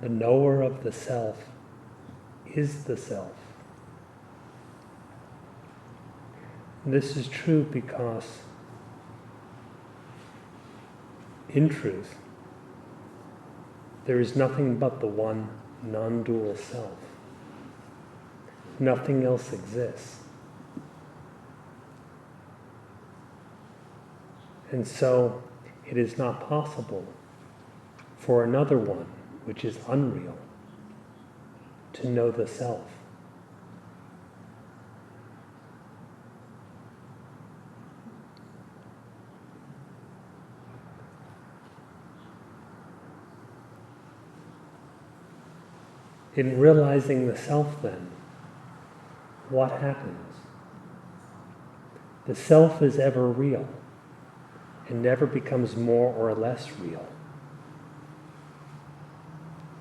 The knower of the self is the self. This is true because, in truth, there is nothing but the one non-dual self. Nothing else exists. And so, it is not possible for another one, which is unreal, to know the self. In realizing the self, then, what happens? The self is ever real and never becomes more or less real.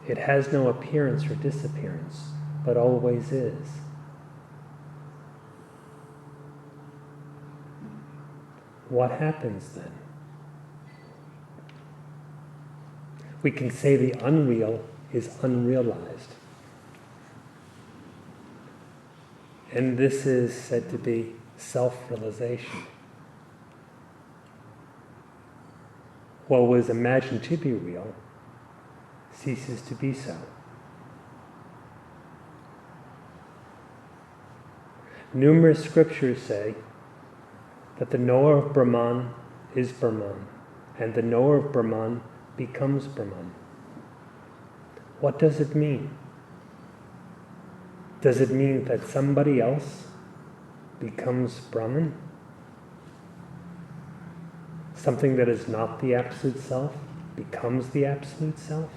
It has no appearance or disappearance, but always is. What happens then? We can say the unreal is unrealized. And this is said to be self-realization. What was imagined to be real ceases to be so. Numerous scriptures say that the knower of Brahman is Brahman, and the knower of Brahman becomes Brahman. What does it mean? Does it mean that somebody else becomes Brahman? Something that is not the Absolute Self becomes the Absolute Self?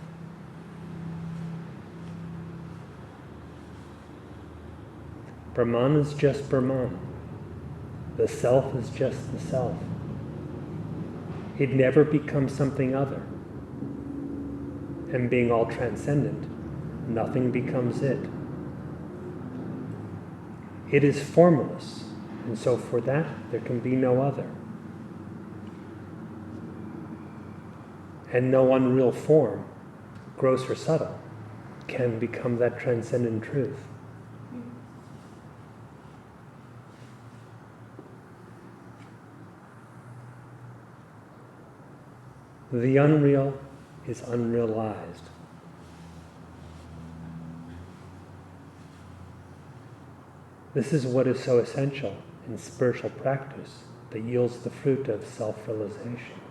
Brahman is just Brahman. The Self is just the Self. It never becomes something other. And being all transcendent, nothing becomes it. It is formless, and so for that there can be no other. And no unreal form, gross or subtle, can become that transcendent truth. The unreal is unrealized. This is what is so essential in spiritual practice that yields the fruit of self-realization.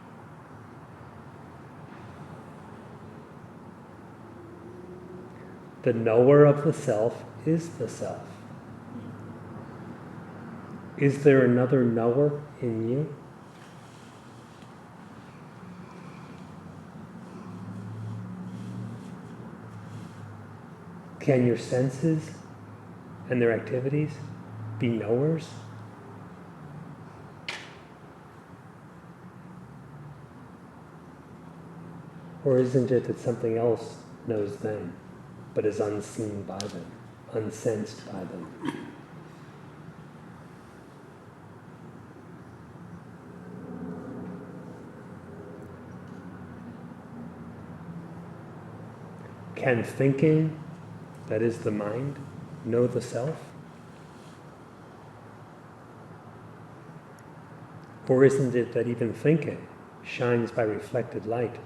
The knower of the self is the self. Is there another knower in you? Can your senses and their activities be knowers? Or isn't it that something else knows them, but is unseen by them, unsensed by them? Can thinking, that is the mind, know the self? Or isn't it that even thinking shines by reflected light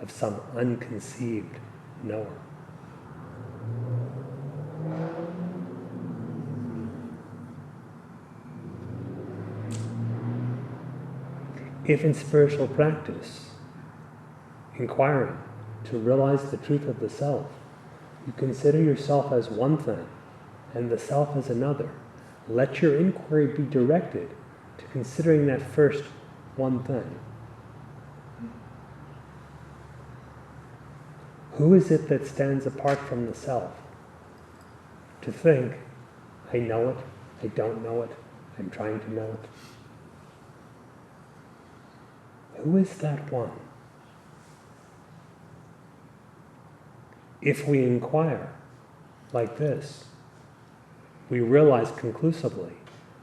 of some unconceived knower? If in spiritual practice, inquiring to realize the truth of the self, you consider yourself as one thing and the self as another, let your inquiry be directed to considering that first one thing. Who is it that stands apart from the self? To think, I know it, I don't know it, I'm trying to know it. Who is that one? If we inquire like this, we realize conclusively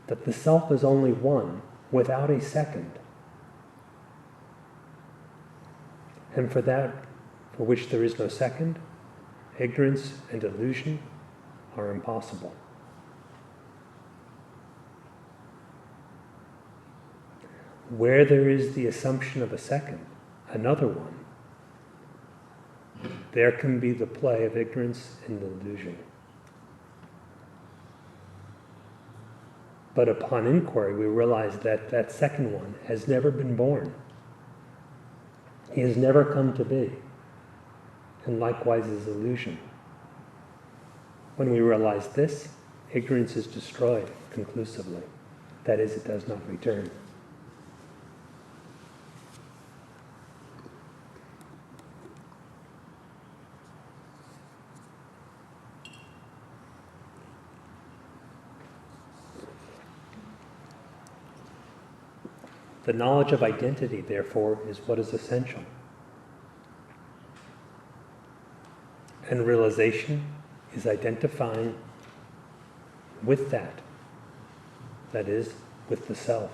that the self is only one without a second. And for that for which there is no second, Ignorance and illusion are impossible. Where there is the assumption of a second, another one, there can be the play of ignorance and illusion. But upon inquiry, we realize that that second one has never been born. He has never come to be. And likewise is illusion. When we realize this, ignorance is destroyed conclusively. That is, it does not return. The knowledge of identity, therefore, is what is essential. And realization is identifying with that is, with the self.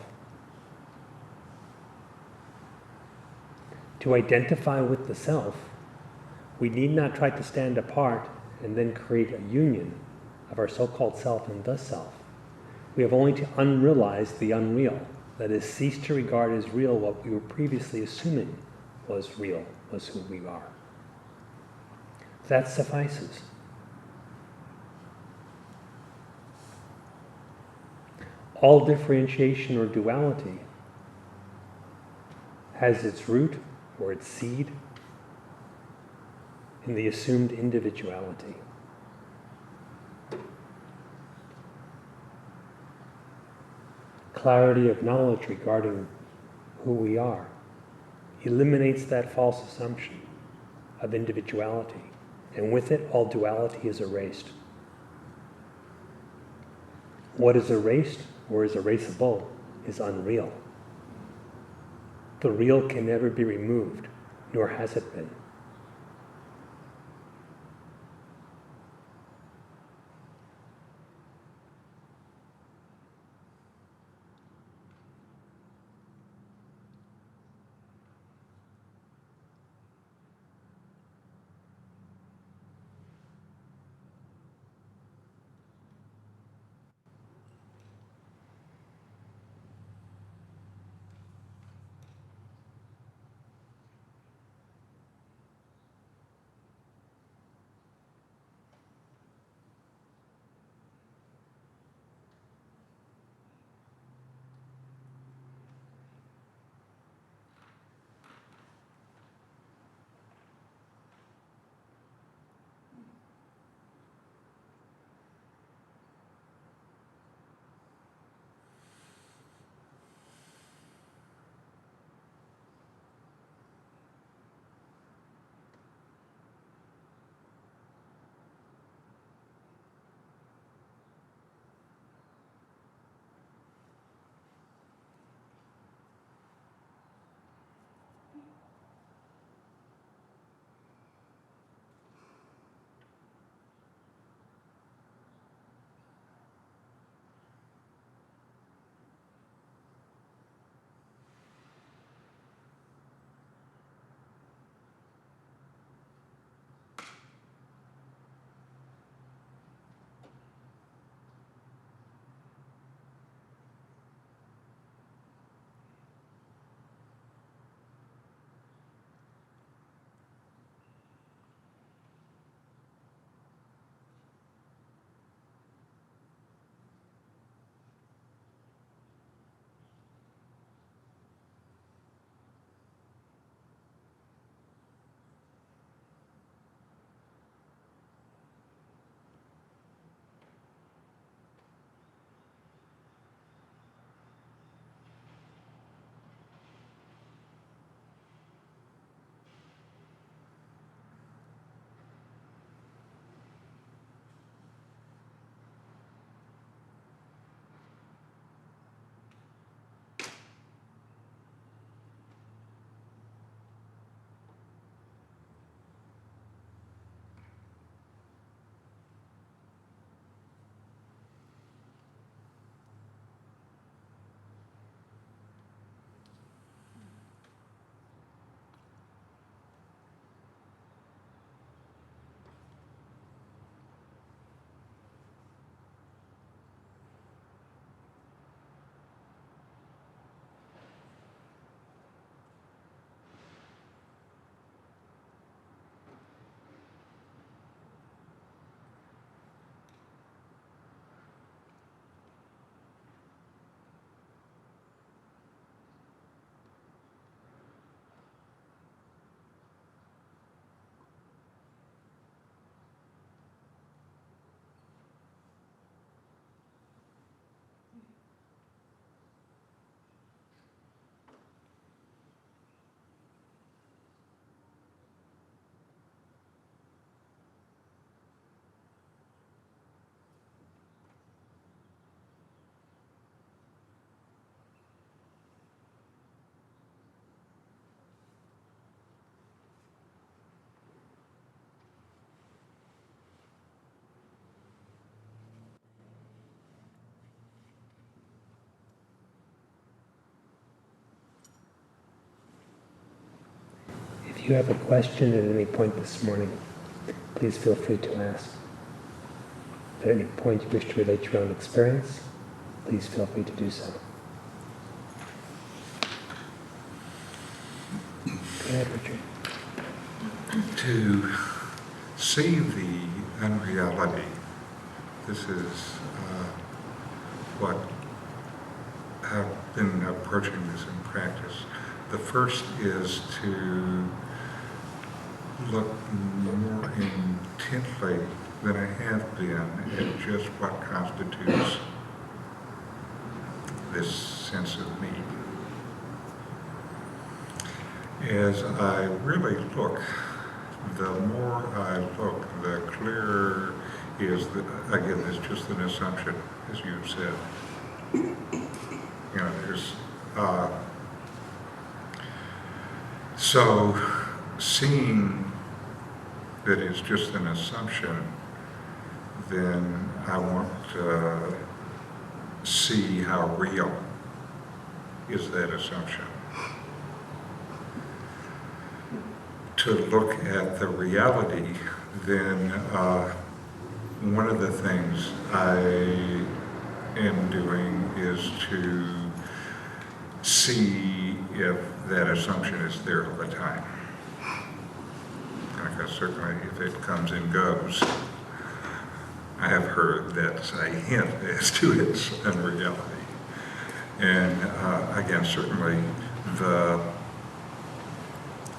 To identify with the self, we need not try to stand apart and then create a union of our so-called self and the self. We have only to unrealize the unreal, that is, cease to regard as real what we were previously assuming was real, was who we are. That suffices. All differentiation or duality has its root or its seed in the assumed individuality. Clarity of knowledge regarding who we are eliminates that false assumption of individuality, and with it all duality is erased. What is erased or is erasable is unreal. The real can never be removed, nor has it been. If you have a question at any point this morning, please feel free to ask. If at any point you wish to relate your own experience, please feel free to do so. Go ahead, Richard. To see the unreality, this is what I've been approaching this in practice. The first is to look more intently than I have been at just what constitutes this sense of me. As I really look, the more I look, the clearer is that, again, it's just an assumption, as you've said. You know, there's, so seeing that it's just an assumption, then I want to see how real is that assumption. To look at the reality, then one of the things I am doing is to see if that assumption is there all the time. Because certainly if it comes and goes, I have heard that's a hint as to its unreality. And again, certainly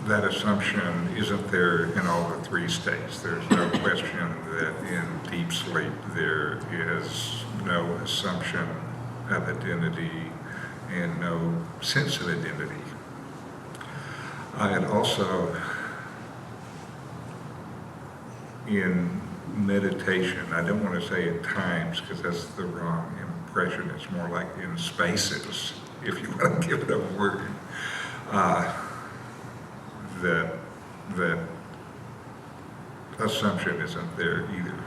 that assumption isn't there in all the three states. There's no question that in deep sleep there is no assumption of identity and no sense of identity. And also in meditation, I don't want to say at times because that's the wrong impression, it's more like in spaces, if you want to give it a word. That assumption isn't there either.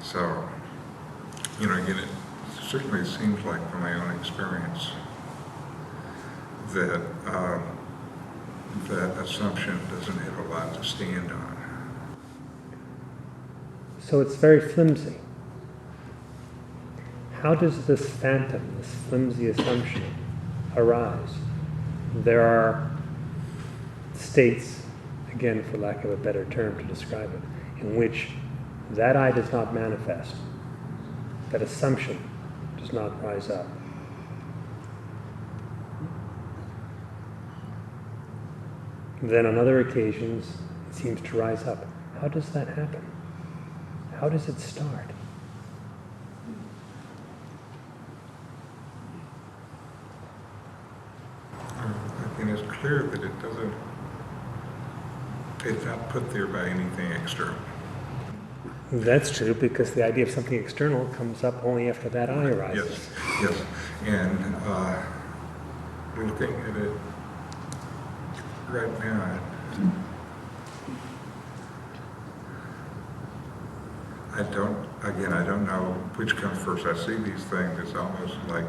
So, you know, again, it certainly seems like from my own experience that that assumption doesn't have a lot to stand on. So it's very flimsy. How does this phantom, this flimsy assumption, arise? There are states, again for lack of a better term to describe it, in which that I does not manifest, that assumption does not rise up. Then on other occasions it seems to rise up. How does that happen? How does it start? And it's clear that it's not put there by anything external. That's true, because the idea of something external comes up only after that I arises. Yes, yes. And looking at it right now, I don't know which comes first. I see these things, it's almost like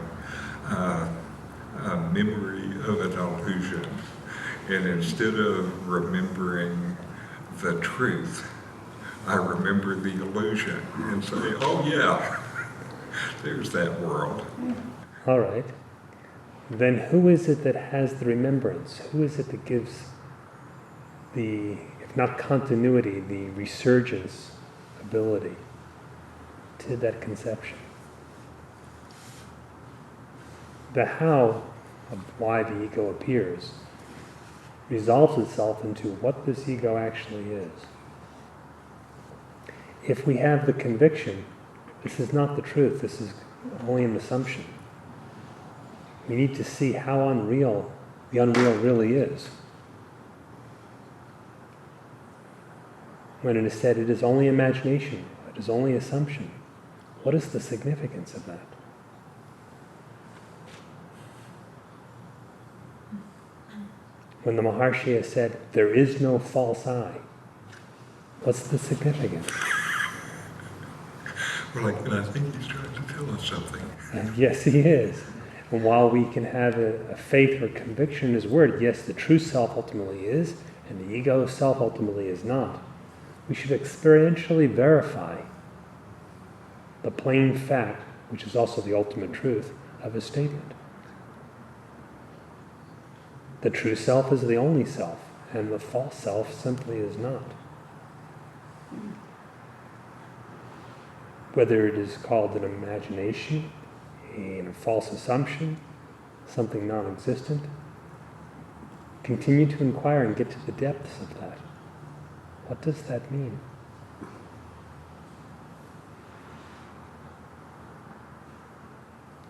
a memory of an illusion. And instead of remembering the truth, I remember the illusion and say, oh yeah, there's that world. All right. Then who is it that has the remembrance? Who is it that gives the, if not continuity, the resurgence ability to that conception? The how of why the ego appears resolves itself into what this ego actually is. If we have the conviction, this is not the truth, this is only an assumption, we need to see how unreal the unreal really is. When it is said it is only imagination, it is only assumption, what is the significance of that? When the Maharshi has said, there is no false I, what's the significance? Well, I think he's trying to tell us something. And yes, he is. And while we can have a faith or conviction in his word, yes, the true self ultimately is, and the ego self ultimately is not, we should experientially verify the plain fact, which is also the ultimate truth, of his statement. The true self is the only self, and the false self simply is not. Whether it is called an imagination, a false assumption, something non-existent, continue to inquire and get to the depths of that. What does that mean?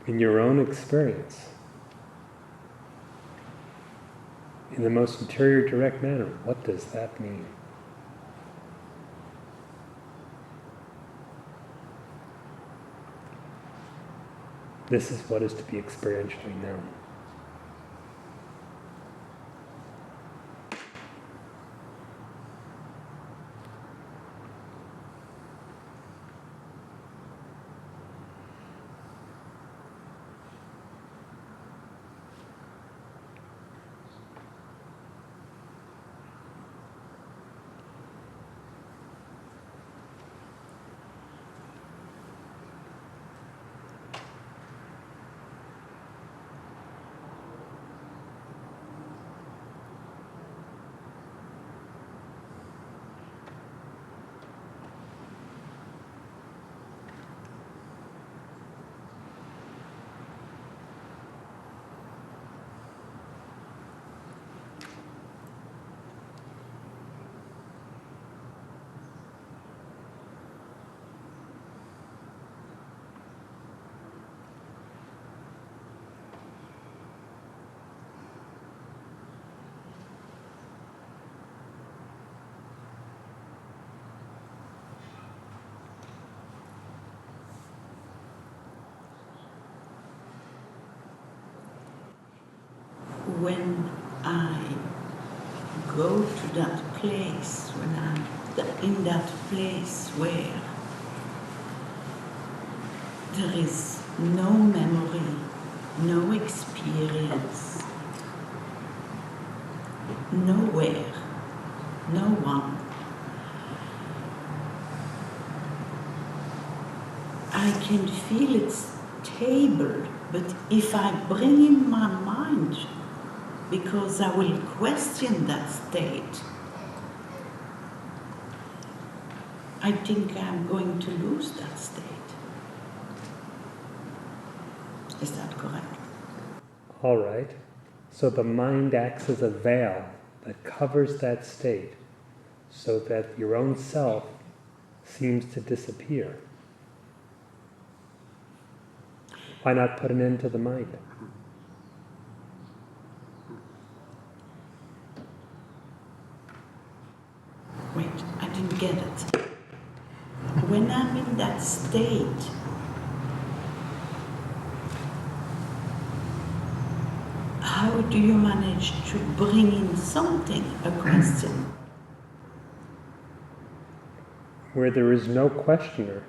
In your own experience, in the most interior, direct manner, what does that mean? This is what is to be experientially known. When I go to that place, when I'm in that place where there is no memory, no experience, nowhere, no one, I can feel it's stable, but if I bring in my mind, because I will question that state, I think I'm going to lose that state. Is that correct? All right. So the mind acts as a veil that covers that state so that your own self seems to disappear. Why not put an end to the mind? Wait, I didn't get it. When I'm in that state, how do you manage to bring in something, a question? Where there is no questioner,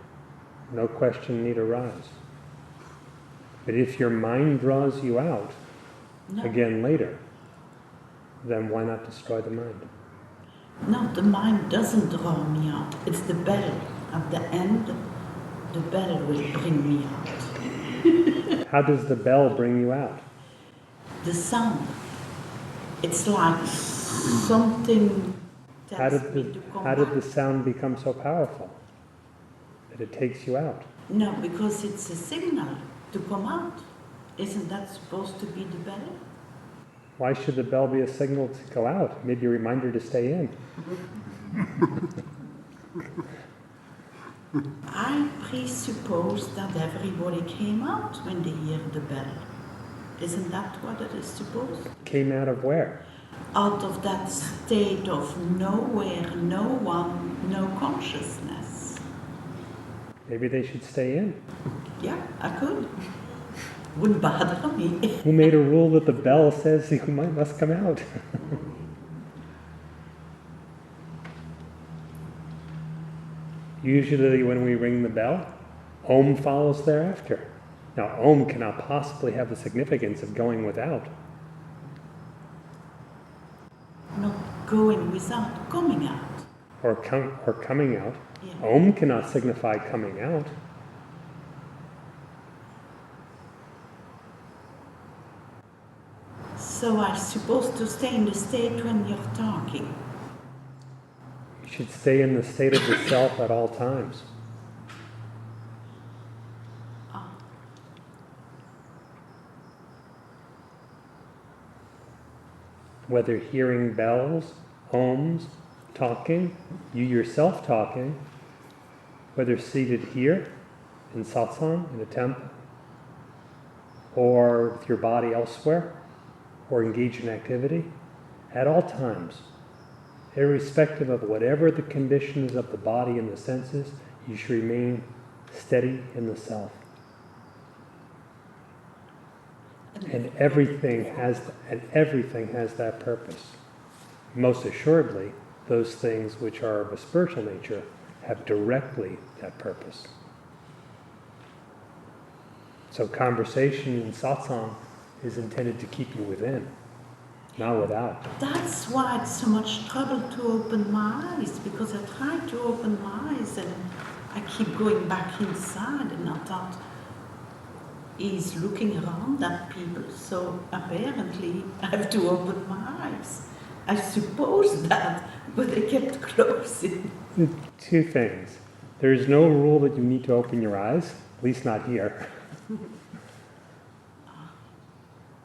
no question need arise. But if your mind draws you out, No. again later, then why not destroy the mind? No, the mind doesn't draw me out. It's the bell. At the end, the bell will bring me out. How does the bell bring you out? The sound. It's like something How tells did me to come how did back. the sound become so powerful that it takes you out? No, because it's a signal to come out. Isn't that supposed to be the bell? Why should the bell be a signal to go out? Maybe a reminder to stay in. I presuppose that everybody came out when they hear the bell. Isn't that what it is supposed? Came out of where? Out of that state of nowhere, no one, no consciousness. Maybe they should stay in. Yeah, I could. Wouldn't bother me. Who made a rule that the bell says you must come out? Usually when we ring the bell, Om follows thereafter. Now, Om cannot possibly have the significance of going without. Not going without coming out. Or coming out. Yeah. Om cannot signify coming out. So I'm supposed to stay in the state when you're talking. You should stay in the state of the self at all times. Ah, Whether hearing bells, ohms, talking, you yourself talking, whether seated here in satsang, in a temple, or with your body elsewhere, or engage in activity, at all times, irrespective of whatever the conditions of the body and the senses, you should remain steady in the self. And everything has that purpose. Most assuredly, those things which are of a spiritual nature have directly that purpose. So conversation in satsang is intended to keep you within, not without. That's why it's so much trouble to open my eyes, because I try to open my eyes and I keep going back inside, and I thought, he's looking around at people, so apparently I have to open my eyes. I suppose that, but they kept closing. Two things. There is no rule that you need to open your eyes, at least not here.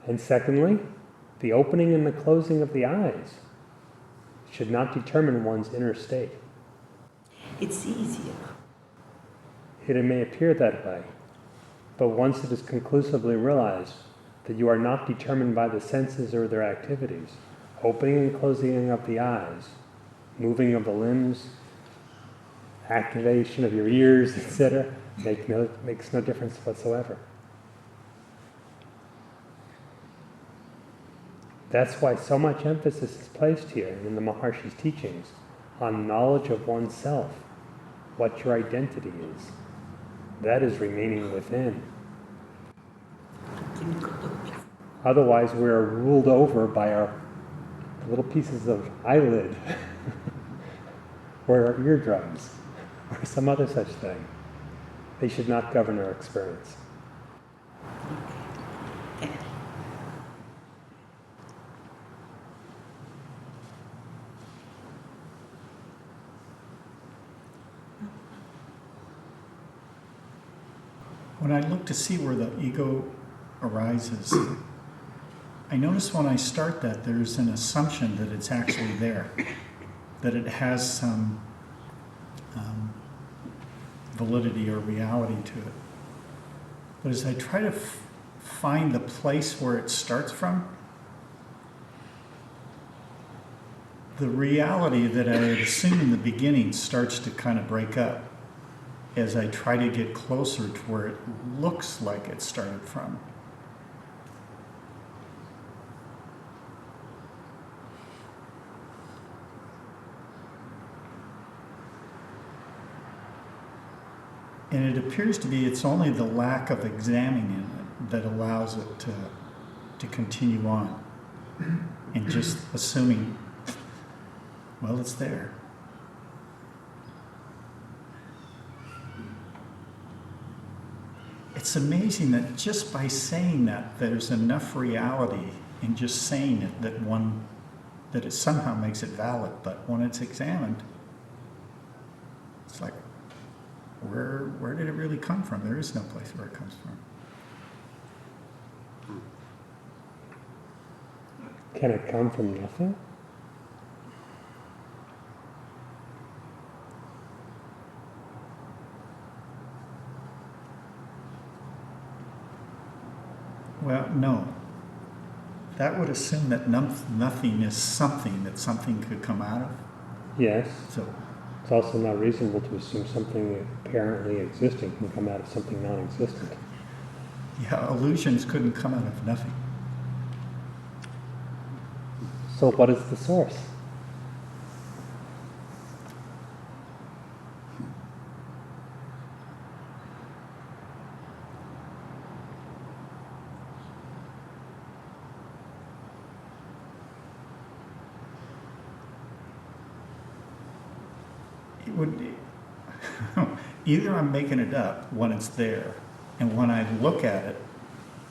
And secondly, the opening and the closing of the eyes should not determine one's inner state. It's easier. It may appear that way, but once it is conclusively realized that you are not determined by the senses or their activities, opening and closing of the eyes, moving of the limbs, activation of your ears, etc., makes no difference whatsoever. That's why so much emphasis is placed here in the Maharshi's teachings on knowledge of oneself, what your identity is. That is remaining within. Otherwise, we're ruled over by our little pieces of eyelid or our eardrums or some other such thing. They should not govern our experience. When I look to see where the ego arises, I notice when I start that there's an assumption that it's actually there, that it has some validity or reality to it. But as I try to find the place where it starts from, the reality that I had assumed in the beginning starts to kind of break up as I try to get closer to where it looks like it started from. And it appears to be it's only the lack of examining it that allows it to continue on. And just assuming, well, it's there. It's amazing that just by saying that, there's enough reality in just saying it that it somehow makes it valid. But when it's examined, it's like, where did it really come from? There is no place where it comes from. Can it come from nothing? Well, no. That would assume that nothing is something that something could come out of. Yes. So, It's also not reasonable to assume something apparently existing can come out of something non-existent. yeah, illusions couldn't come out of nothing. So what is the source? would, either I'm making it up when it's there, and when I look at it,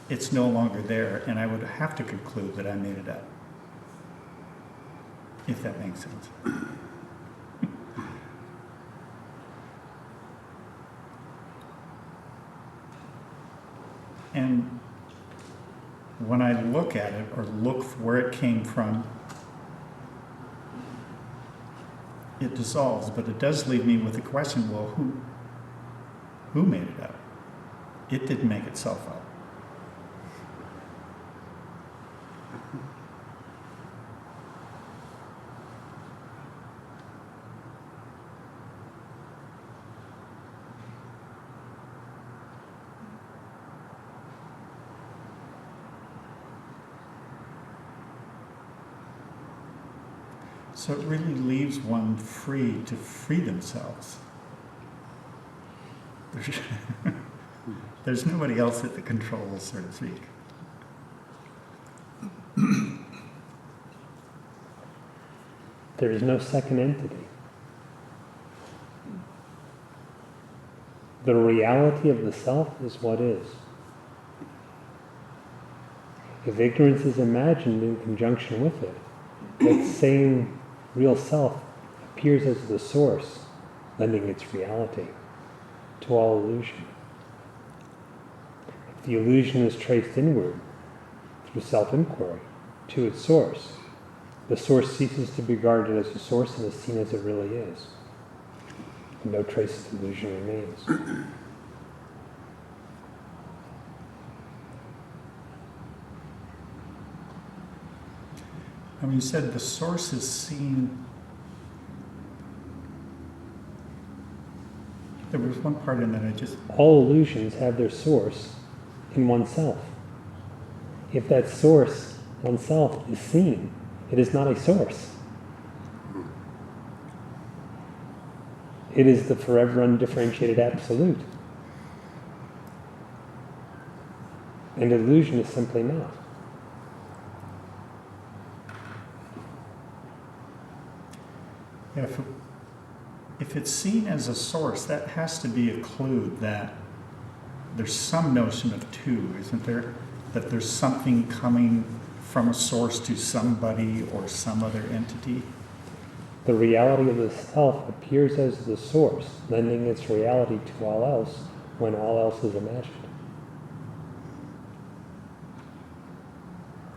it's no longer there, and I would have to conclude that I made it up. If that makes sense. And when I look at it, or look for where it came from, it dissolves, but it does leave me with the question, well, who made it up? It didn't make itself up. So it really leaves one free to free themselves. There's nobody else at the controls, so to speak. There is no second entity. The reality of the self is what is. If ignorance is imagined in conjunction with it, that same real self appears as the source, lending its reality to all illusion. If the illusion is traced inward through self-inquiry to its source, the source ceases to be regarded as a source and is seen as it really is. And no trace of illusion remains. And you said the source is seen. There was one part in that I just. All illusions have their source in oneself. If that source, oneself, is seen, it is not a source. It is the forever undifferentiated absolute. And illusion is simply not. If it's seen as a source, that has to be a clue that there's some notion of two, isn't there? That there's something coming from a source to somebody or some other entity. The reality of the self appears as the source, lending its reality to all else when all else is imagined.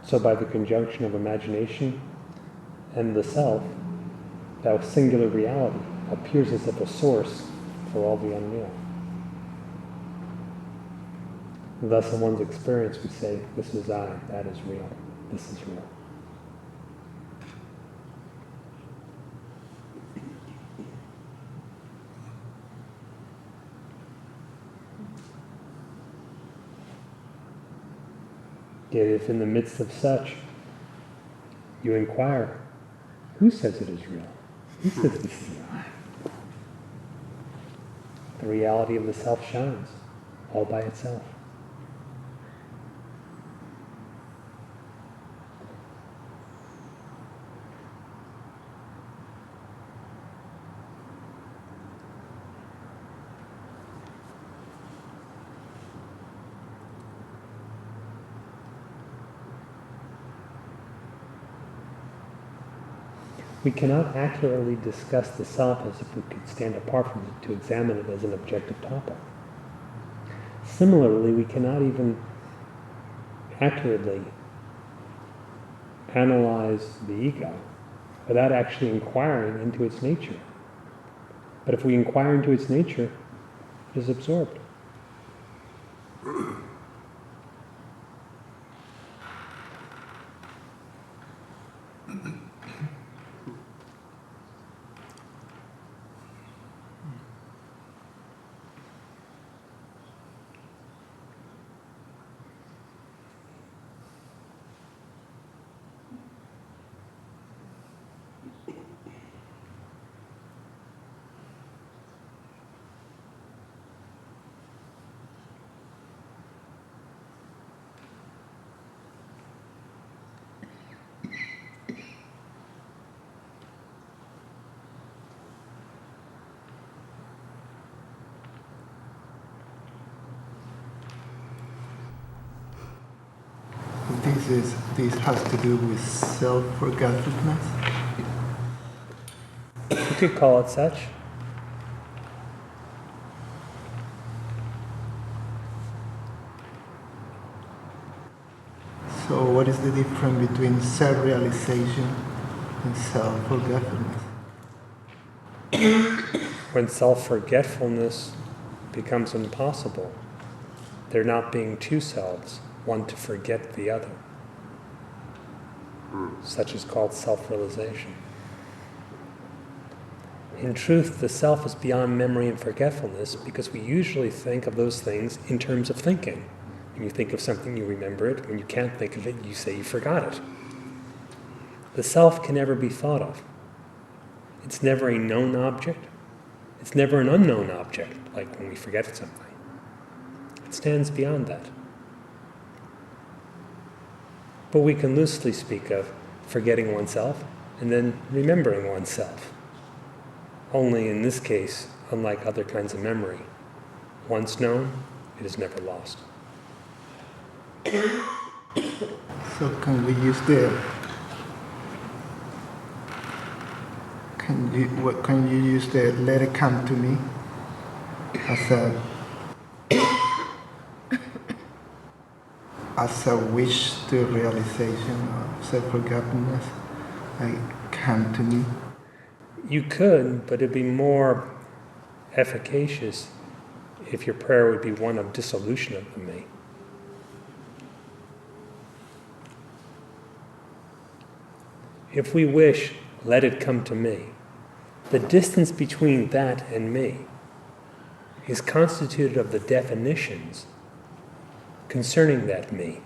So by the conjunction of imagination and the self, that singular reality appears as if a source for all the unreal. Thus in one's experience we say, this is I, that is real, this is real. Yet if in the midst of such you inquire, who says it is real? Who says this is I? The reality of the self shines, all by itself. We cannot accurately discuss the self as if we could stand apart from it to examine it as an objective topic. Similarly, we cannot even accurately analyze the ego without actually inquiring into its nature. But if we inquire into its nature, it is absorbed. this has to do with self-forgetfulness. You could call it such. So what is the difference between self-realization and self-forgetfulness? When self-forgetfulness becomes impossible, there not being two selves, one to forget the other. Such is called self-realization. In truth, the self is beyond memory and forgetfulness because we usually think of those things in terms of thinking. When you think of something, you remember it. When you can't think of it, you say you forgot it. The self can never be thought of. It's never a known object. It's never an unknown object, like when we forget something. It stands beyond that. But we can loosely speak of forgetting oneself and then remembering oneself. Only in this case, unlike other kinds of memory, once known, it is never lost. So can we use can you use the let it come to me as a wish to realization of self-forgetfulness? Like, come to me. You could, but it'd be more efficacious if your prayer would be one of dissolution of the me. If we wish, let it come to me, the distance between that and me is constituted of the definitions concerning that me.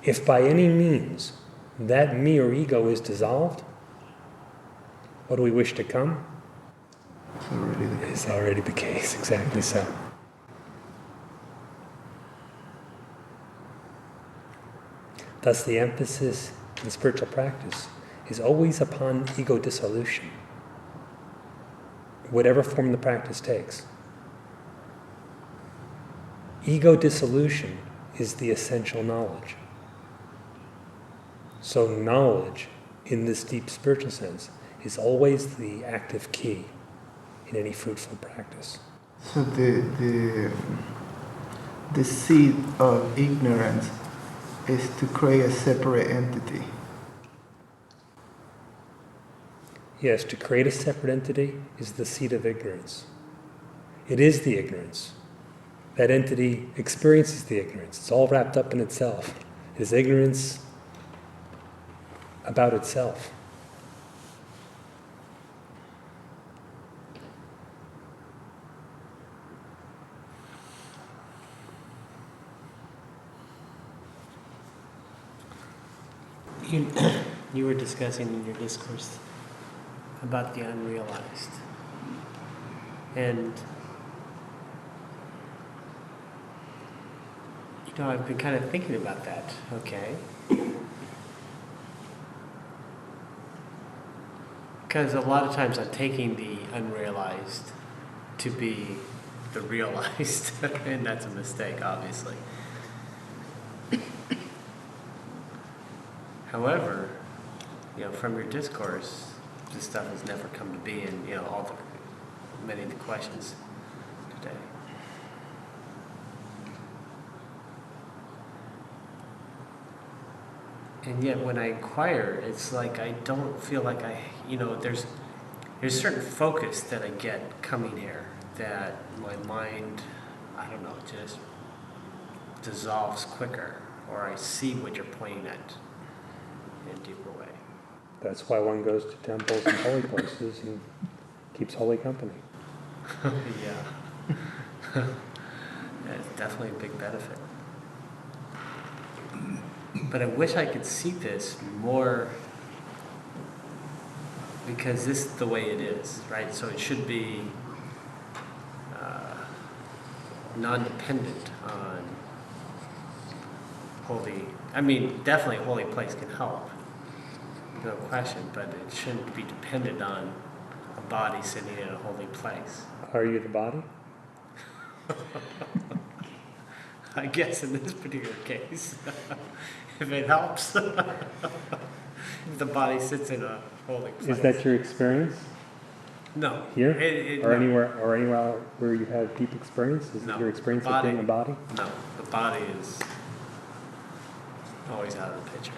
If by any means that me or ego is dissolved, what do we wish to come? It's already the case, exactly so. Thus the emphasis in spiritual practice is always upon ego dissolution, whatever form the practice takes. Ego dissolution is the essential knowledge. So knowledge, in this deep spiritual sense, is always the active key in any fruitful practice. So the seed of ignorance is to create a separate entity. Yes, to create a separate entity is the seed of ignorance. It is the ignorance. That entity experiences the ignorance. It's all wrapped up in itself. It is ignorance about itself. You were discussing in your discourse about the unrealized. And, I've been kind of thinking about that, okay? Because a lot of times I'm taking the unrealized to be the realized, and that's a mistake, obviously. However, from your discourse, this stuff has never come to be, and many of the questions today. And yet, when I inquire, it's like I don't feel like there's a certain focus that I get coming here that my mind, I don't know, just dissolves quicker, or I see what you're pointing at in a deeper way. That's why one goes to temples and holy places and keeps holy company. Yeah. It's definitely a big benefit. But I wish I could see this more, because this is the way it is, right? So it should be non-dependent on holy. I mean, definitely a holy place can help, no question, but it shouldn't be dependent on a body sitting in a holy place. Are you the body? I guess in this particular case, if it helps, if the body sits in a holding place. Is that your experience No. here? Or no. anywhere where you have deep experience? Is No. it your experience of Body. being a body? No, the body is always out of the picture.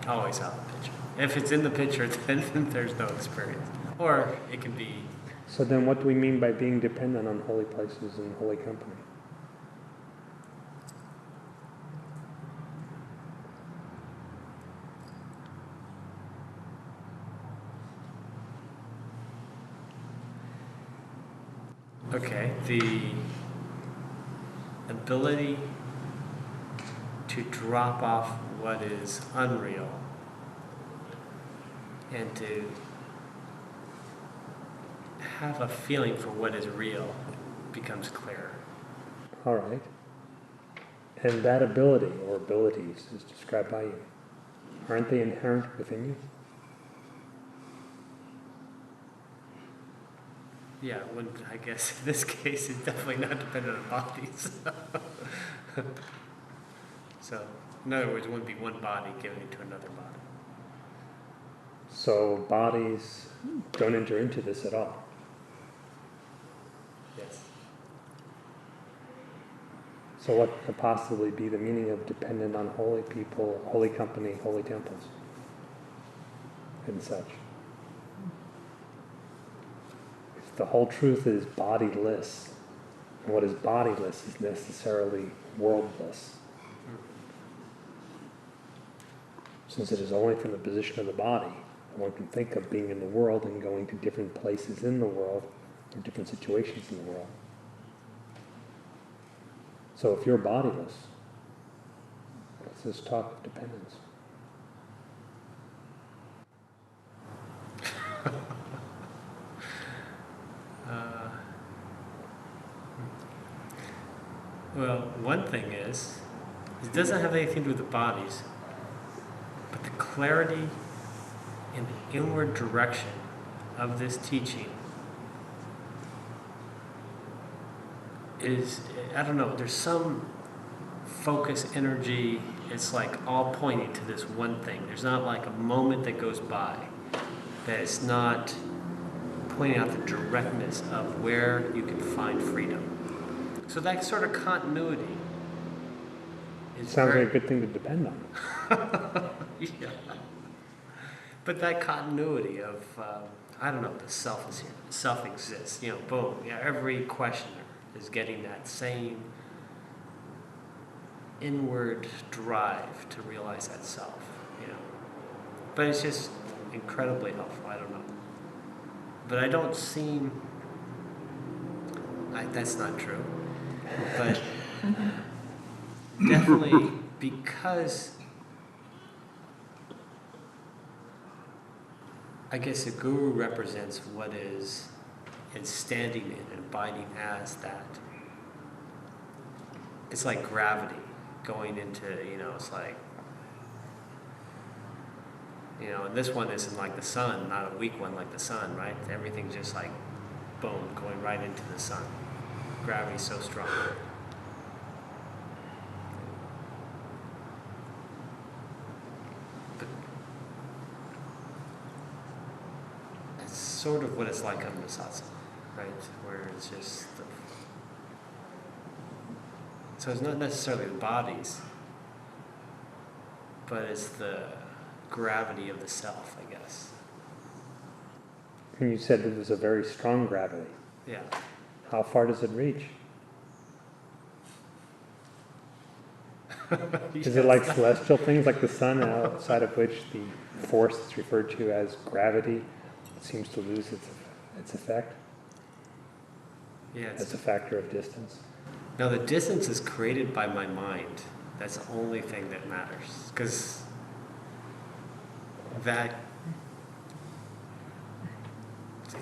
Always out of the picture. If it's in the picture, then there's no experience. Or it can be, So then what do we mean by being dependent on holy places and holy company? okay, the ability to drop off what is unreal and to have a feeling for what is real becomes clearer. All right. And that ability or abilities is described by you. Aren't they inherent within you? Yeah, when, I guess in this case it's definitely not dependent on bodies. So, in other words, it wouldn't be one body giving it to another body. So bodies don't enter into this at all. Yes. So what could possibly be the meaning of dependent on holy people, holy company, holy temples, and such? If the whole truth is bodiless, and what is bodiless is necessarily worldless. Since it is only from the position of the body, one can think of being in the world and going to different places in the world, or different situations in the world. So if you're bodiless, what's this talk of dependence? Well, one thing is, it doesn't have anything to do with the bodies, but the clarity and the inward direction of this teaching is, I don't know, there's some focus, energy, it's like all pointing to this one thing. There's not like a moment that goes by that it's not pointing out the directness of where you can find freedom. So that sort of continuity is Sounds very, like a good thing to depend on. yeah. But that continuity of, I don't know, the self is here, the self exists, you know, boom. Yeah, every questioner is getting that same inward drive to realize that self, you know. But it's just incredibly helpful, I don't know. But I don't seem, that's not true. But definitely because I guess a guru represents what is and standing in and abiding as that. It's like gravity going into, you know, it's like, you know, and this one isn't like the sun, not a weak one like the sun, right? Everything's just like, boom, going right into the sun. Gravity's so strong. But that's sort of what it's like on the satsang, right? Where it's just the, so it's not necessarily the bodies, but it's the gravity of the self, I guess. And you said it was a very strong gravity. Yeah. How far does it reach? Is it like celestial things like the sun, outside of which the force that's referred to as gravity seems to lose its effect Yeah, as a factor of distance? now the distance is created by my mind. That's the only thing that matters. Because that,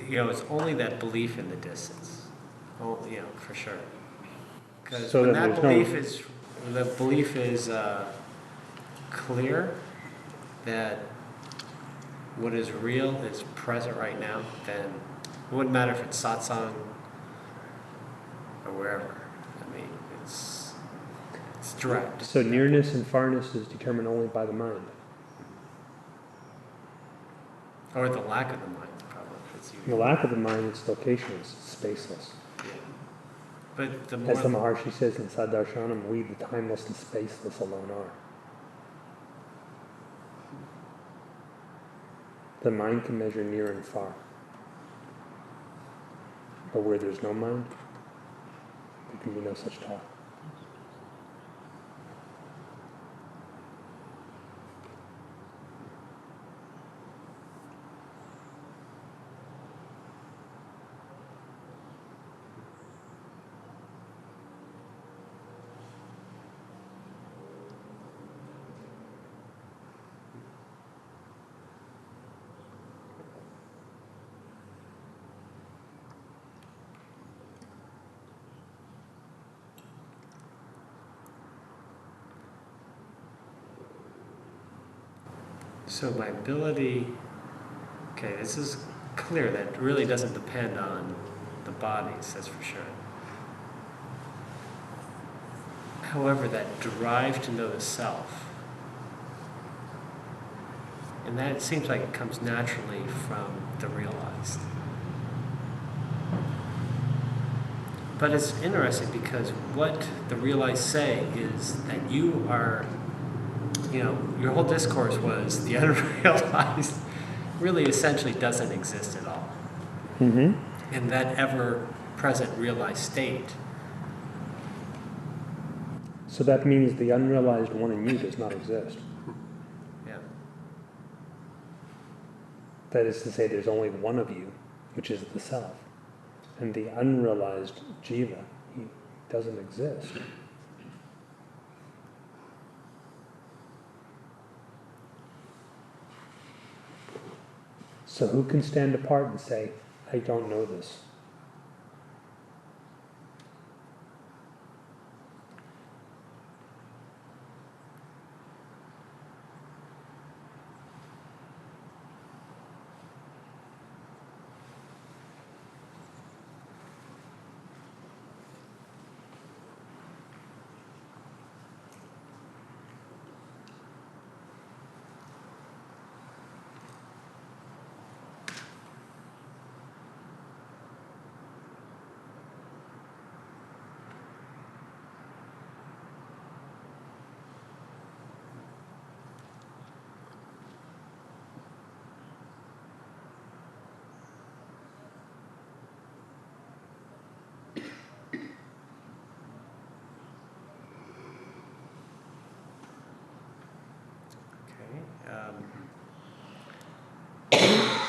you know, it's only that belief in the distance. Oh, you know, for sure. Because So when then that there's belief is clear that what is real is present right now, then it wouldn't matter if it's satsang or wherever. I mean, it's direct. So nearness and farness is determined only by the mind. Or the lack of the mind, probably. It's The usually, lack of the mind is locationless, it's spaceless. yeah. But the As the more, Maharshi says in Saddarshanam, we, the timeless and spaceless, alone are. The mind can measure near and far. But where there's no mind, there can be no such talk. so my ability, okay, this is clear that really doesn't depend on the bodies, that's for sure. However, that drive to know the self, and that seems like it comes naturally from the realized. But it's interesting because what the realized say is that you are, your whole discourse was the unrealized really essentially doesn't exist at all. Mm-hmm. In that ever-present realized state. So that means the unrealized one in you does not exist. Yeah. That is to say, there's only one of you, which is the self. And the unrealized jiva, he doesn't exist. So who can stand apart and say, I don't know this?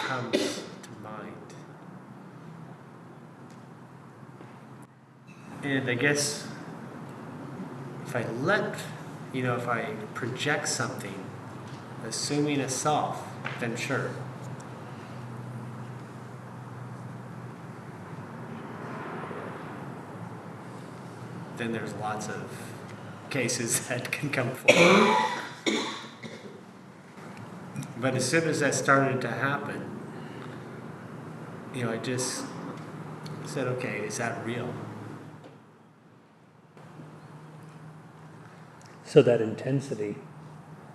Comes to mind. And I guess if if I project something, assuming a self, then sure. Then there's lots of cases that can come forward. But as soon as that started to happen, I just said, okay, is that real? So that intensity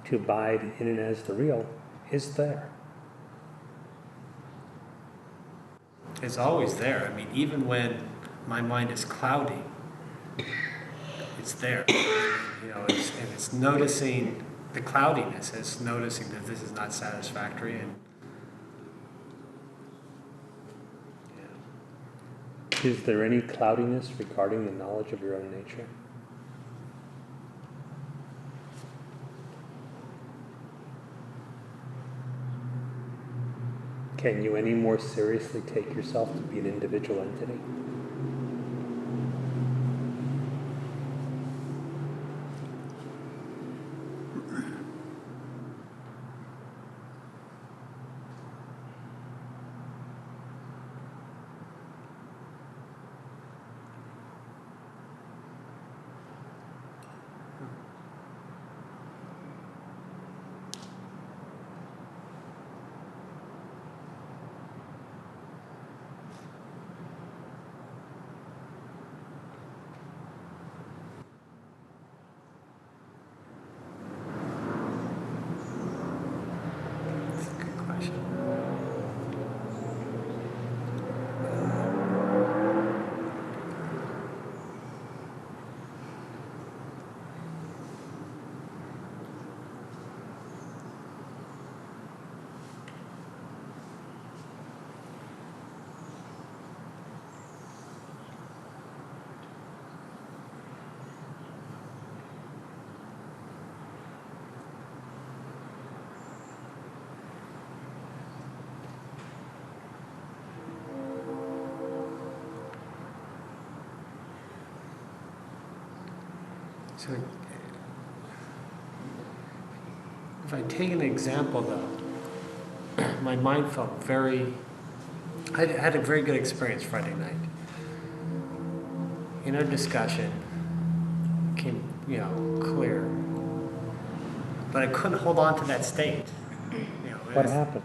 to abide in and as the real is there. It's always there. I mean, even when my mind is cloudy, it's there. It's noticing the cloudiness. It's noticing that this is not satisfactory, and Is there any cloudiness regarding the knowledge of your own nature? Can you any more seriously take yourself to be an individual entity? So, if I take an example though, my mind felt very, I had a very good experience Friday night. In our discussion, came, clear. But I couldn't hold on to that state. It What was- happened?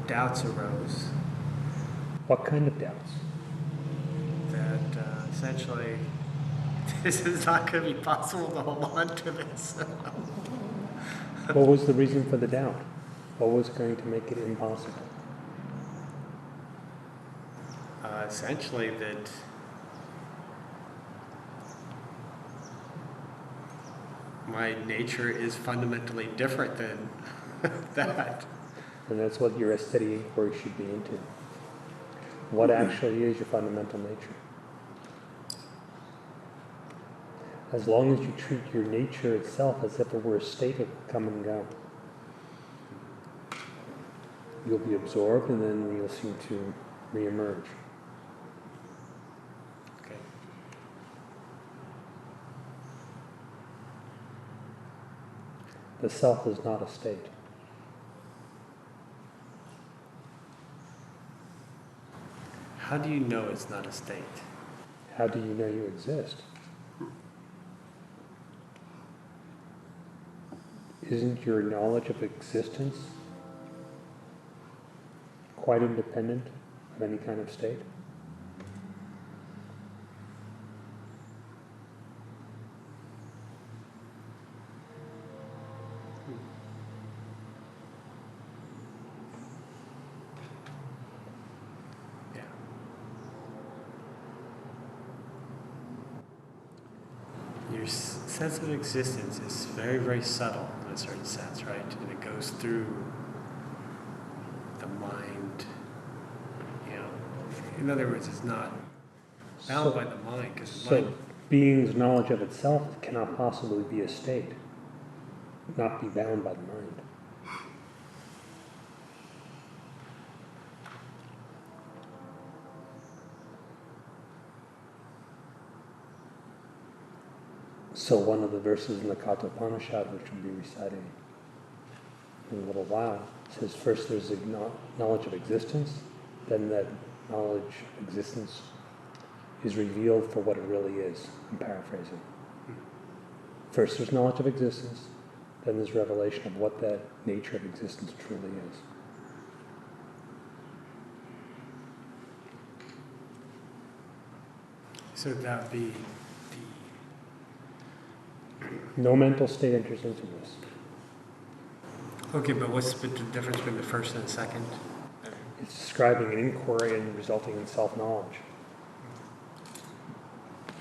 Doubts arose What kind of doubts? that essentially this is not going to be possible to hold on to this. What was the reason for the doubt? What was going to make it impossible? Essentially that my nature is fundamentally different than that. And that's what your steady inquiry should be into. What actually is your fundamental nature? As long as you treat your nature itself as if it were a state, it will come and go. You'll be absorbed and then you'll seem to reemerge. Okay. The self is not a state. How do you know it's not a state? How do you know you exist? Isn't your knowledge of existence quite independent of any kind of state? Yeah. Your sense of existence is very, very subtle in a certain sense, right? And it goes through the mind. In other words, it's not bound by the mind, because the So mind. being's knowledge of itself cannot possibly be a state, not be bound by the mind. So one of the verses in the Kathopanishad, which we'll be reciting in a little while, says first there's a knowledge of existence, then that knowledge of existence is revealed for what it really is. I'm paraphrasing. First there's knowledge of existence, then there's revelation of what that nature of existence truly is. So that would be No mental state enters into this. okay, but what's the difference between the first and the second? It's describing an inquiry and resulting in self-knowledge.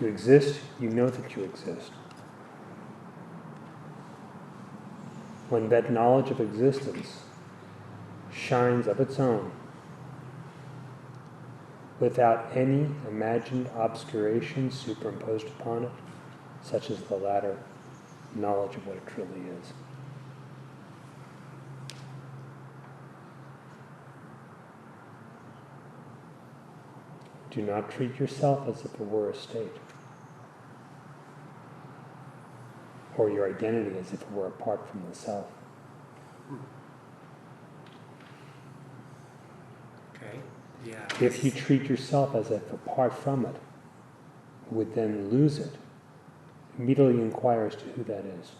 You exist, you know that you exist. When that knowledge of existence shines of its own, without any imagined obscuration superimposed upon it, such as the latter knowledge of what it truly is. Do not treat yourself as if it were a state, or your identity as if it were apart from the self. Okay. Yeah. If you treat yourself as if apart from it, would then lose it, immediately inquire as to who that is.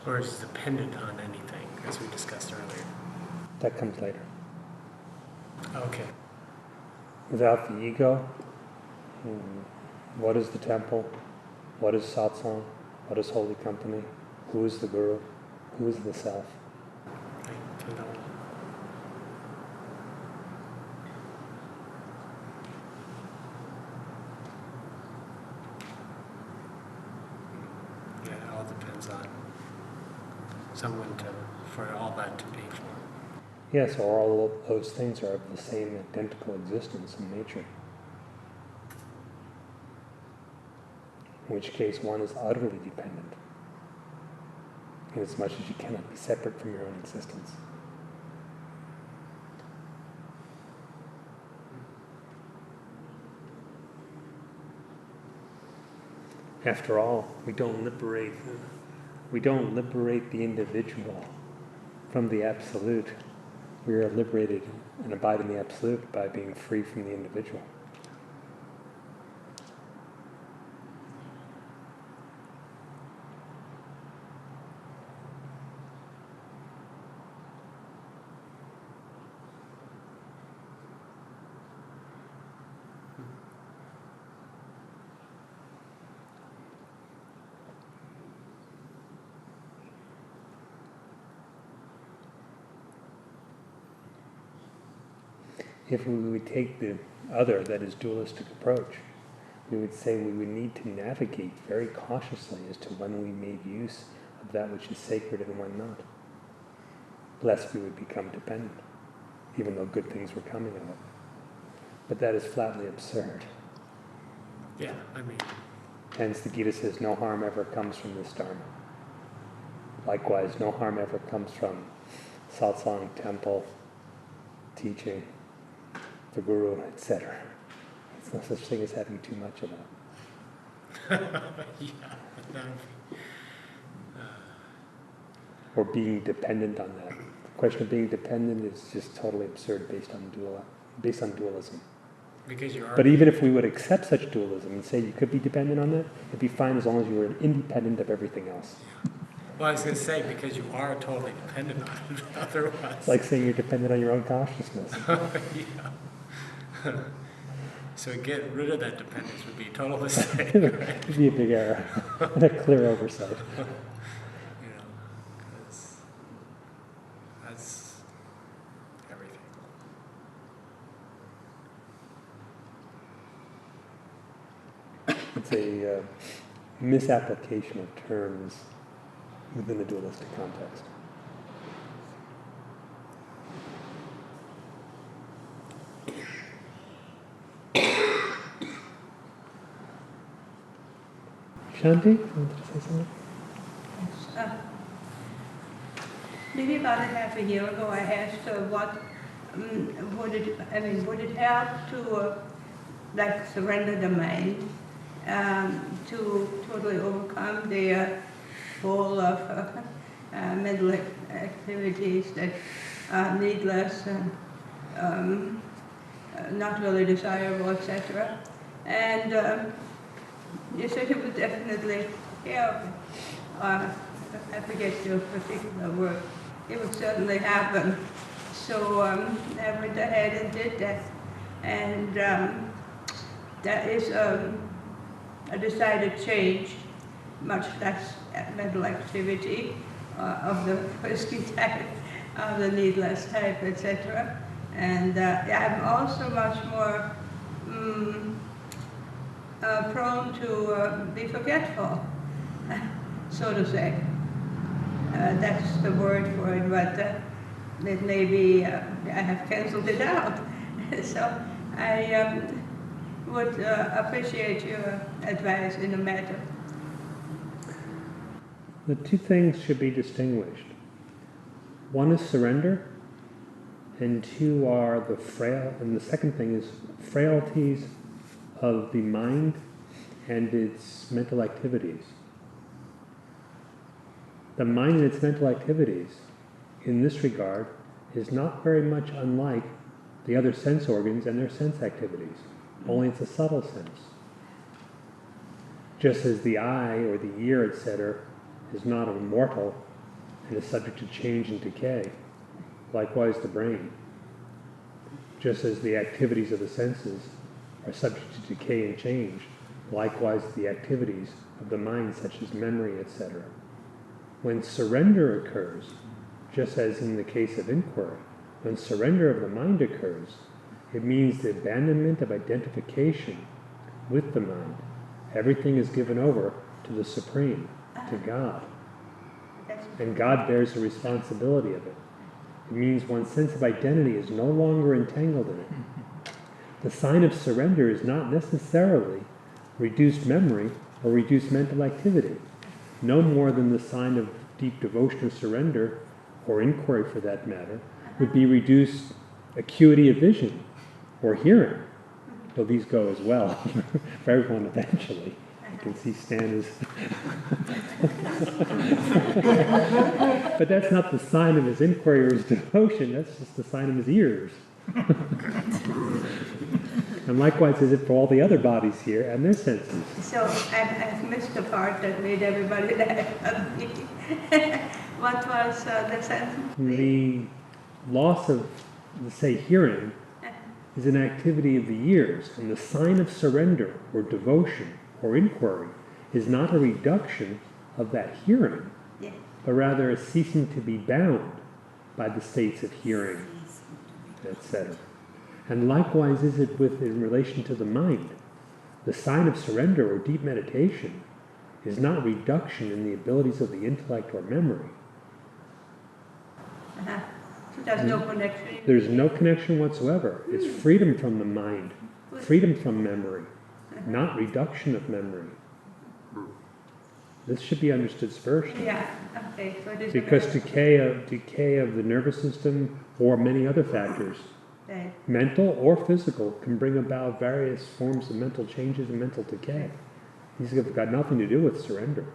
Or is dependent on anything, as we discussed earlier. That comes later. Okay. Without the ego, what is the temple? What is satsang? What is holy company? Who is the guru? Who is the self? Right. Yeah, it all depends on someone for all that to be for. Yes, or all of those things are of the same identical existence in nature. In which case one is utterly dependent in as much as you cannot be separate from your own existence. After all, we don't liberate the individual from the absolute. We are liberated and abide in the absolute by being free from the individual. If we would take the other, that is dualistic approach, we would say we would need to navigate very cautiously as to when we made use of that which is sacred and when not, lest we would become dependent, even though good things were coming of it. But that is flatly absurd. Yeah, I mean, Hence the Gita says no harm ever comes from this Dharma. Likewise, no harm ever comes from satsang, temple, teaching, the guru, etc. There's no such thing as having too much of that. yeah, that, Or being dependent on that. The question of being dependent is just totally absurd based on dualism. because you are. But even if we would accept such dualism and say you could be dependent on that, it'd be fine as long as you were independent of everything else. Well, I was going to say, because you are totally dependent on it, otherwise. It's like saying you're dependent on your own consciousness. yeah. So get rid of that dependence would be a total mistake, right? It'd be a big error and a clear oversight. You know, because that's everything. It's a misapplication of terms within a dualistic context. Shanti, you wanted to say something? Uh, Maybe about a half a year ago, I asked what would it help to like surrender the mind to totally overcome the whole of mental activities that are needless and not really desirable, etc. And you said it would definitely help. I forget your particular word. It would certainly happen. So I went ahead and did that. And that is a decided change, much less mental activity of the risky type, of the needless type, etc. And I'm also much more prone to be forgetful, so to say. That's the word for it, but it may be I have cancelled it out. So I would appreciate your advice in the matter. The two things should be distinguished. One is surrender, and two are the second thing is frailties of the mind and its mental activities. The mind and its mental activities, in this regard, is not very much unlike the other sense organs and their sense activities, only it's a subtle sense. Just as the eye or the ear, etc., is not immortal and is subject to change and decay, likewise the brain. Just as the activities of the senses are subject to decay and change, likewise the activities of the mind, such as memory, etc. When surrender occurs, just as in the case of inquiry, when surrender of the mind occurs, it means the abandonment of identification with the mind. Everything is given over to the Supreme, to God. And God bears the responsibility of it. It means one's sense of identity is no longer entangled in it. The sign of surrender is not necessarily reduced memory or reduced mental activity, no more than the sign of deep devotion or surrender, or inquiry for that matter, would be reduced acuity of vision or hearing. Though these go as well for everyone eventually. You can see Stan is. But that's not the sign of his inquiry or his devotion, that's just the sign of his ears. And likewise is it for all the other bodies here and their senses. So I've missed the part that made everybody laugh. What was the sentence? The loss of, say, hearing is an activity of the ears, and the sign of surrender or devotion or inquiry is not a reduction of that hearing, Yeah. but rather a ceasing to be bound by the states of hearing, etc. And likewise is it in relation to the mind. The sign of surrender or deep meditation is not reduction in the abilities of the intellect or memory. Uh-huh. So there's no connection. There's no connection whatsoever. It's freedom from the mind, freedom from memory, not reduction of memory. This should be understood spiritually. Yeah, okay. So it is Because decay of the nervous system or many other factors, Right. mental or physical, can bring about various forms of mental changes and mental decay. These have got nothing to do with surrender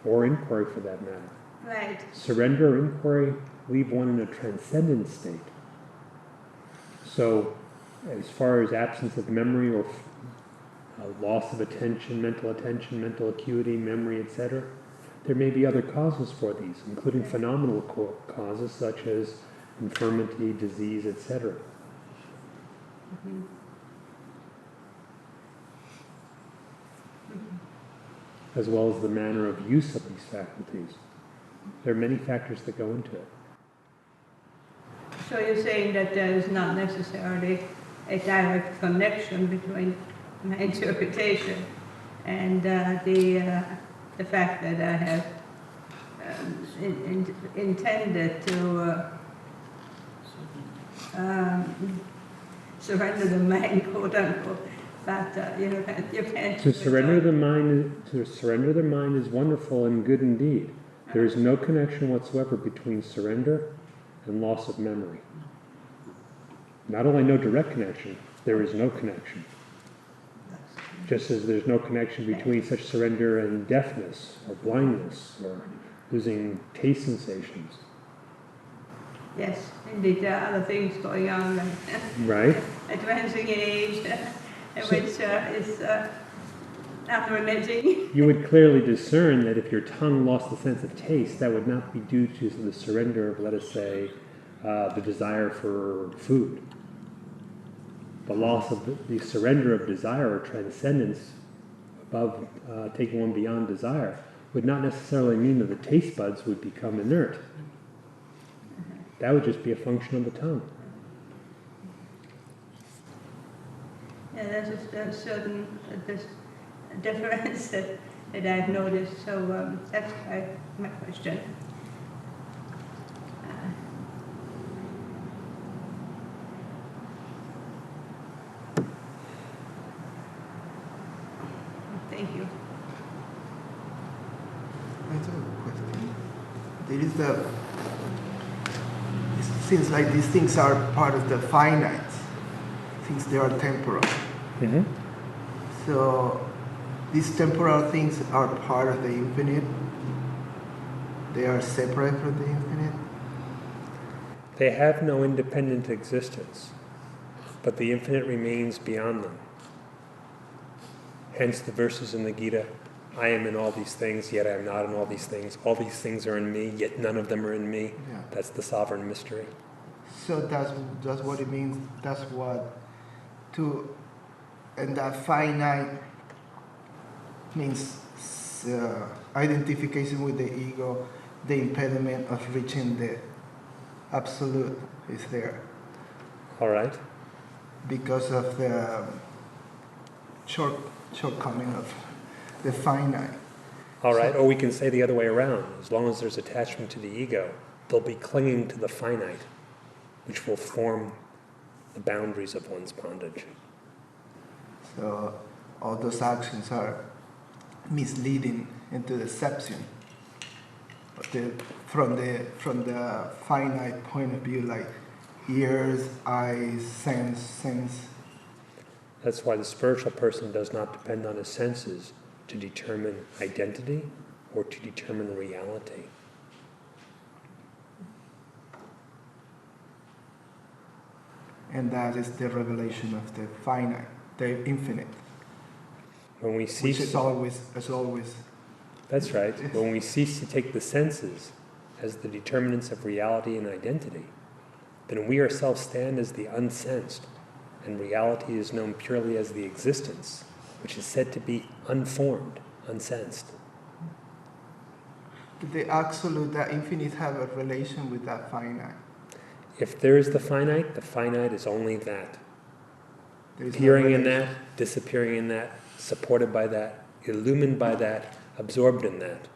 or inquiry for that matter. Right. Surrender or inquiry leave one in a transcendent state. So, as far as absence of memory or loss of attention, mental acuity, memory, etc., there may be other causes for these, including phenomenal causes such as infirmity, disease, etc. As well as the manner of use of these faculties. There are many factors that go into it. So you're saying that there is not necessarily a direct connection between my interpretation and the fact that I have intended to surrender the mind, quote unquote. But you can't. To surrender the mind is wonderful and good indeed. There is no connection whatsoever between surrender and loss of memory. Not only no direct connection, there is no connection. Just as there's no connection between such surrender and deafness or blindness or losing taste sensations. Yes, indeed, there are other things going on, like Right? advancing age, which is not remitting. You would clearly discern that if your tongue lost the sense of taste, that would not be due to the surrender of, let us say, the desire for food. The loss of the surrender of desire or transcendence above taking one beyond desire would not necessarily mean that the taste buds would become inert. That would just be a function of the tongue. Yeah, there's a certain this difference that I've noticed, so that's my question. Thank you. I have a question. There is it seems like these things are part of the finite, since they are temporal. Mm-hmm. So these temporal things are part of the infinite. They are separate from the infinite. They have no independent existence, but the infinite remains beyond them. Hence the verses in the Gita, I am in all these things, yet I am not in all these things. All these things are in me, yet none of them are in me. Yeah. That's the sovereign mystery. So that's what it means. That's what and that finite means identification with the ego, the impediment of reaching the absolute is there All right? because of the shortcoming of the finite. All right, or we can say the other way around. As long as there's attachment to the ego, they'll be clinging to the finite, which will form the boundaries of one's bondage. So all those actions are misleading into deception. from the finite point of view, like ears, eyes, sense. That's why the spiritual person does not depend on his senses to determine identity or to determine reality. And that is the revelation of the finite, the infinite, When we which cease, is always. that's right. When we cease to take the senses as the determinants of reality and identity, then we ourselves stand as the unsensed, and reality is known purely as the existence, which is said to be unformed, unsensed. The absolute, the infinite, have a relation with that finite. If there is the finite is only that. There is no Appearing in relation. that, disappearing in that, supported by that, illumined by that, absorbed in that.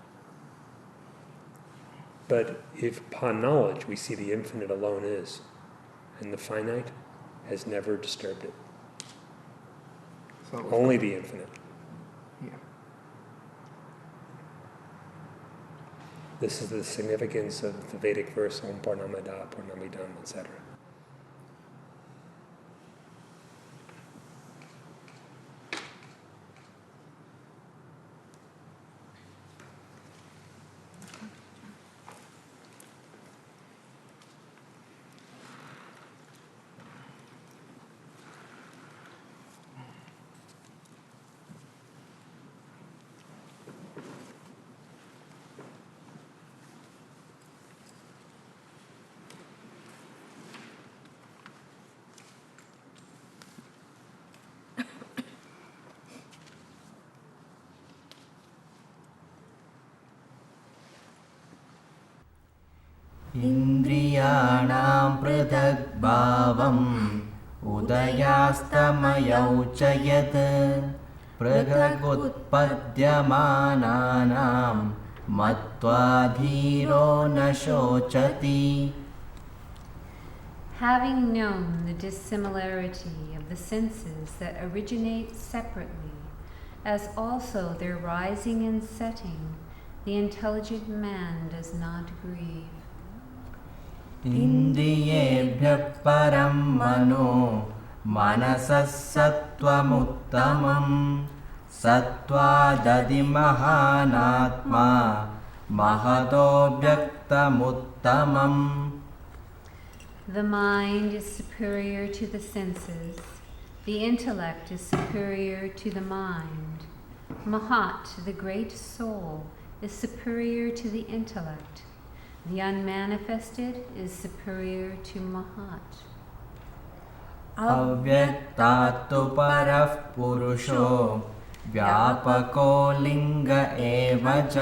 But if upon knowledge we see the infinite alone is, and the finite has never disturbed it. So, Only the infinite. yeah. This is the significance of the Vedic verse Om Purnamada Purnamidam, etc. इन्द्रियाणां पृथग्भावम् उदयास्तमयौ च यत् पृथगुत्पद्यमानानां मत्वा धीरो न शोचति. Having known the dissimilarity of the senses that originate separately, as also their rising and setting, the intelligent man does not grieve. इन्द्रियेभ्यः परं मनो मनसः सत्त्वमुत्तमम् सत्त्वादधिमहानात्मा Mahato व्यक्तमुत्तमम्. The mind is superior to the senses. The intellect is superior to the mind. Mahat, the great soul, is superior to the intellect. The unmanifested is superior to Mahat. अव्यक्तात्तु परः पुरुषो व्यापको लिङ्ग एव च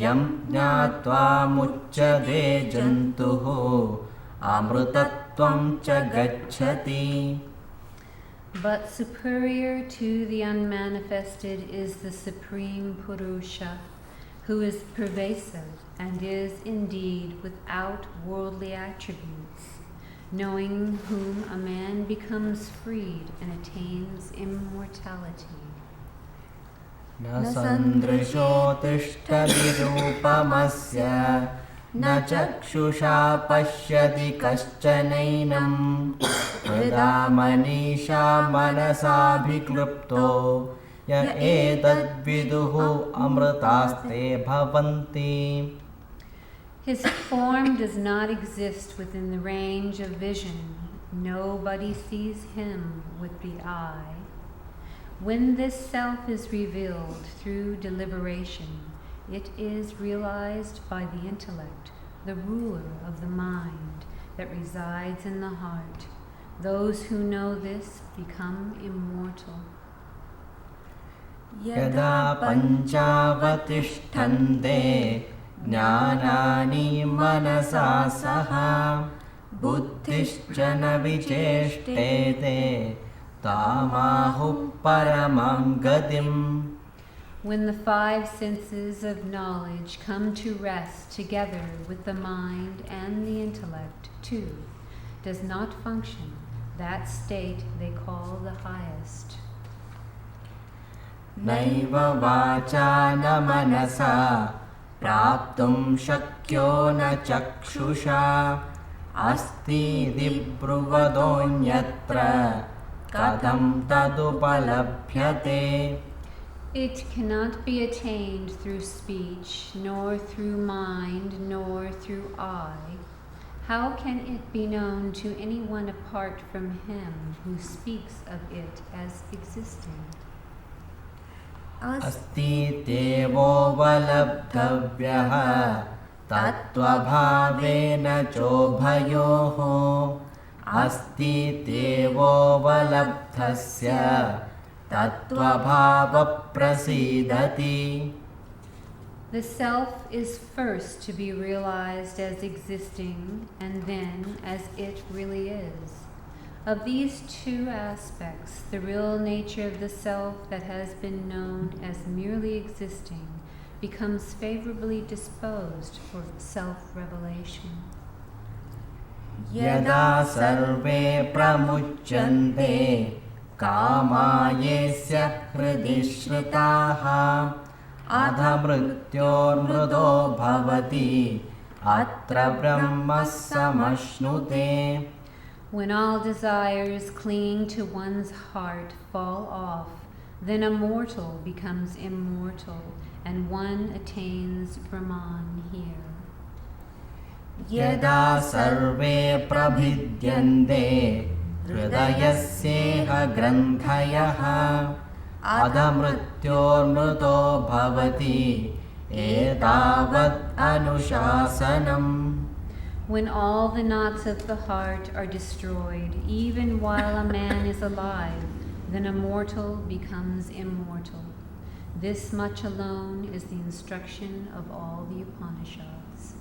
यं ज्ञात्वा मुच्यते जन्तुः अमृतत्वं च गच्छति. But superior to the unmanifested is the Supreme Purusha, who is pervasive and is indeed without worldly attributes, knowing whom a man becomes freed and attains immortality. न सन्दृशो तिष्ठति रूपमस्य न चक्षुषा पश्यति कश्चनैनं हृदा मनीषा मनसाभिक्लृप्तो य एतद्विदुः अमृतास्ते भवन्ति. His form does not exist within the range of vision. Nobody sees him with the eye. When this self is revealed through deliberation, it is realized by the intellect, the ruler of the mind that resides in the heart. Those who know this become immortal. यदा पञ्चावतिष्ठन्ते ज्ञानानि मनसा सह बुद्धिश्च न विचेष्टेते तामाहुः परमां गतिम्. When the five senses of knowledge come to rest together with the mind and the intellect too, does not function, that state they call the highest. नैव वाचा न मनसा प्राप्तुं शक्यो न चक्षुषा अस्तीति ब्रुवदोऽन्यत्र कथं तदुपलभ्यते. It cannot be attained through speech, nor through mind, nor through eye. How can it be known to anyone apart from him who speaks of it as existing? अस्तीत्येवोपलब्धव्यः तत्त्वभावेन चोभयोः अस्तीत्येवोपलब्धस्य तत्त्वभावप्रसीदति. The self is first to be realized as existing and then as it really is. Of these two aspects, the real nature of the self that has been known as merely existing becomes favorably disposed for self-revelation. यदा सर्वे प्रमुच्यन्ते कामायेस्य हृदि श्रिताः अधमृत्योर्मृदो भवति अत्र ब्रह्म समश्नुते. When all desires clinging to one's heart fall off, then a mortal becomes immortal, and one attains Brahman here. यदा सर्वे प्रभिद्यन्ते हृदयस्येह ग्रन्थयः अधमृत्योर्मृतो भवति एतावत् अनुशासनम्. When all the knots of the heart are destroyed, even while a man is alive, then a mortal becomes immortal. This much alone is the instruction of all the Upanishads.